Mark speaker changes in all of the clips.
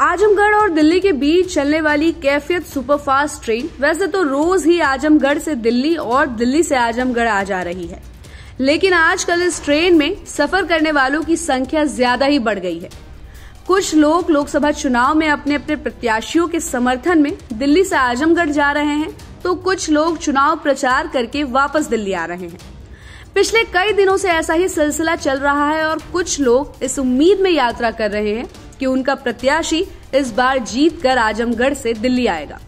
Speaker 1: आजमगढ़ और दिल्ली के बीच चलने वाली कैफियत सुपरफास्ट ट्रेन वैसे तो रोज ही आजमगढ़ से दिल्ली और दिल्ली से आजमगढ़ आ जा रही है, लेकिन आजकल इस ट्रेन में सफर करने वालों की संख्या ज्यादा ही बढ़ गई है। कुछ लोग लोकसभा चुनाव में अपने अपने प्रत्याशियों के समर्थन में दिल्ली से आजमगढ़ जा रहे हैं, तो कुछ लोग चुनाव प्रचार करके वापस दिल्ली आ रहे हैं। पिछले कई दिनों से ऐसा ही सिलसिला चल रहा है और कुछ लोग इस उम्मीद में यात्रा कर रहे हैं कि उनका प्रत्याशी इस बार जीत कर आजमगढ़ से दिल्ली आएगा।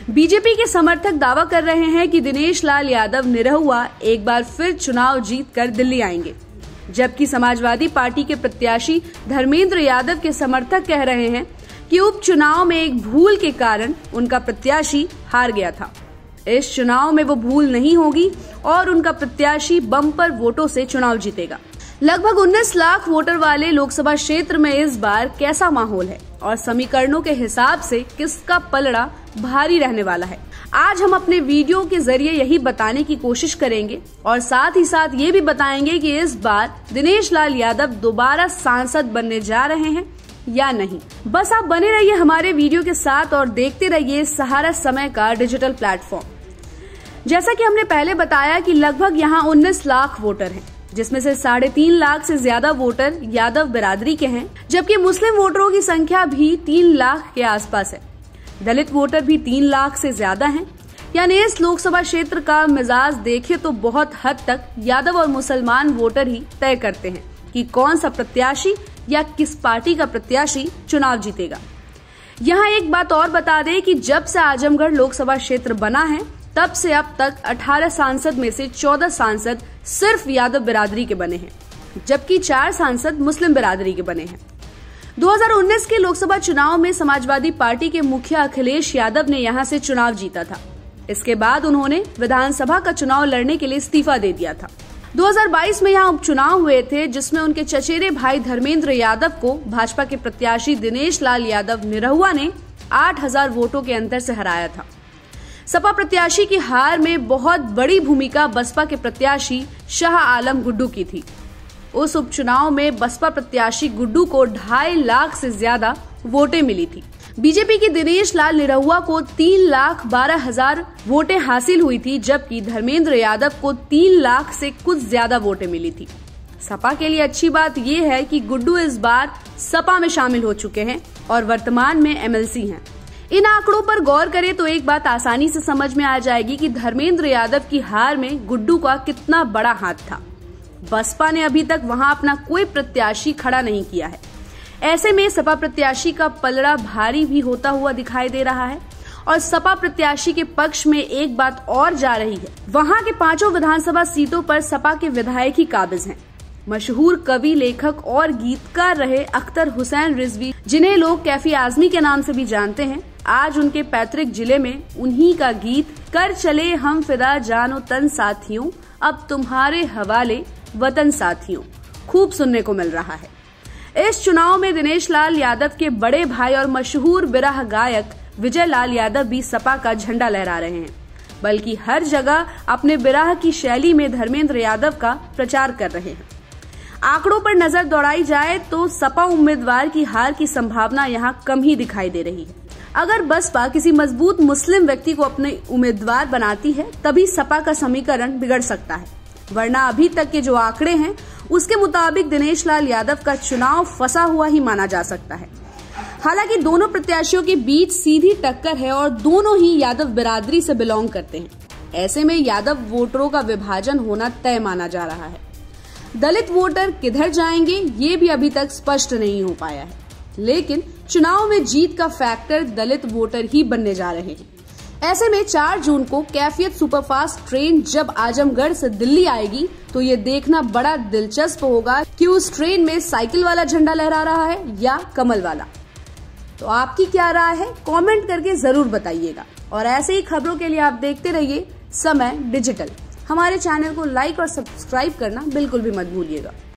Speaker 1: बीजेपी के समर्थक दावा कर रहे हैं कि दिनेश लाल यादव निरहुआ एक बार फिर चुनाव जीत कर दिल्ली आएंगे, जबकि समाजवादी पार्टी के प्रत्याशी धर्मेंद्र यादव के समर्थक कह रहे हैं कि उपचुनाव में एक भूल के कारण उनका प्रत्याशी हार गया था। इस चुनाव में वो भूल नहीं होगी और उनका प्रत्याशी बम्पर वोटों से चुनाव जीतेगा। लगभग 19 लाख वोटर वाले लोकसभा क्षेत्र में इस बार कैसा माहौल है और समीकरणों के हिसाब से किसका पलड़ा भारी रहने वाला है, आज हम अपने वीडियो के जरिए यही बताने की कोशिश करेंगे और साथ ही साथ ये भी बताएंगे कि इस बार दिनेश लाल यादव दोबारा सांसद बनने जा रहे हैं या नहीं। बस आप बने रहिए हमारे वीडियो के साथ और देखते रहिए सहारा समय का डिजिटल प्लेटफॉर्म। जैसा कि हमने पहले बताया कि लगभग यहाँ 19 लाख वोटर हैं, जिसमें से 3.5 लाख से ज्यादा वोटर यादव बिरादरी के हैं, जबकि मुस्लिम वोटरों की संख्या भी 3 लाख के आसपास है। दलित वोटर भी 3 लाख से ज्यादा हैं। यानी इस लोकसभा क्षेत्र का मिजाज देखे तो बहुत हद तक यादव और मुसलमान वोटर ही तय करते हैं कि कौन सा प्रत्याशी या किस पार्टी का प्रत्याशी चुनाव जीतेगा। यहाँ एक बात और बता दें कि जब से आजमगढ़ लोकसभा क्षेत्र बना है, तब से अब तक 18 सांसद में से 14 सांसद सिर्फ यादव बिरादरी के बने हैं, जबकि 4 सांसद मुस्लिम बिरादरी के बने हैं। 2019 के लोकसभा चुनाव में समाजवादी पार्टी के मुखिया अखिलेश यादव ने यहां से चुनाव जीता था। इसके बाद उन्होंने विधानसभा का चुनाव लड़ने के लिए इस्तीफा दे दिया था। 2022 में यहाँ उपचुनाव हुए थे, जिसमें उनके चचेरे भाई धर्मेंद्र यादव को भाजपा के प्रत्याशी दिनेश लाल यादव निरहुआ ने 8000 वोटों के अंतर से हराया था। सपा प्रत्याशी की हार में बहुत बड़ी भूमिका बसपा के प्रत्याशी शाह आलम गुड्डू की थी। उस उपचुनाव में बसपा प्रत्याशी गुड्डू को 2.5 लाख से ज्यादा वोटें मिली थी। बीजेपी की दिनेश लाल निरहुआ को 3,12,000 वोटें हासिल हुई थी, जबकि धर्मेंद्र यादव को 3 लाख से कुछ ज्यादा वोटें मिली थी। सपा के लिए अच्छी बात यह है कि गुड्डू इस बार सपा में शामिल हो चुके हैं और वर्तमान में एमएलसी हैं। इन आंकड़ों पर गौर करें तो एक बात आसानी से समझ में आ जाएगी कि धर्मेंद्र यादव की हार में गुड्डू का कितना बड़ा हाथ था। बसपा ने अभी तक वहां अपना कोई प्रत्याशी खड़ा नहीं किया है। ऐसे में सपा प्रत्याशी का पलड़ा भारी भी होता हुआ दिखाई दे रहा है और सपा प्रत्याशी के पक्ष में एक बात और जा रही है। वहां के 5 विधानसभा सीटों पर सपा के विधायक ही काबिज हैं। मशहूर कवि, लेखक और गीतकार रहे अख्तर हुसैन रिजवी, जिन्हें लोग कैफी आजमी के नाम से भी जानते हैं, आज उनके पैतृक जिले में उन्हीं का गीत कर चले हम फिदा जानो तन साथियों, अब तुम्हारे हवाले वतन साथियों खूब सुनने को मिल रहा है। इस चुनाव में दिनेश लाल यादव के बड़े भाई और मशहूर बिरह गायक विजय लाल यादव भी सपा का झंडा लहरा रहे हैं, बल्कि हर जगह अपने बिरह की शैली में धर्मेंद्र यादव का प्रचार कर रहे हैं। आंकड़ों पर नजर दौड़ाई जाए तो सपा उम्मीदवार की हार की संभावना यहाँ कम ही दिखाई दे रही है। अगर बसपा किसी मजबूत मुस्लिम व्यक्ति को अपने उम्मीदवार बनाती है, तभी सपा का समीकरण बिगड़ सकता है, वरना अभी तक के जो आंकड़े हैं उसके मुताबिक दिनेश लाल यादव का चुनाव फंसा हुआ ही माना जा सकता है। हालांकि दोनों प्रत्याशियों के बीच सीधी टक्कर है और दोनों ही यादव बिरादरी से बिलोंग करते हैं। ऐसे में यादव वोटरों का विभाजन होना तय माना जा रहा है। दलित वोटर किधर जाएंगे ये भी अभी तक स्पष्ट नहीं हो पाया है, लेकिन चुनाव में जीत का फैक्टर दलित वोटर ही बनने जा रहे हैं। ऐसे में 4 जून को कैफियत सुपरफास्ट ट्रेन जब आजमगढ़ से दिल्ली आएगी, तो ये देखना बड़ा दिलचस्प होगा कि उस ट्रेन में साइकिल वाला झंडा लहरा रहा है या कमल वाला। तो आपकी क्या राय है, कमेंट करके जरूर बताइएगा। और ऐसे ही खबरों के लिए आप देखते रहिए समय डिजिटल। हमारे चैनल को लाइक और सब्सक्राइब करना बिल्कुल भी मत भूलिएगा।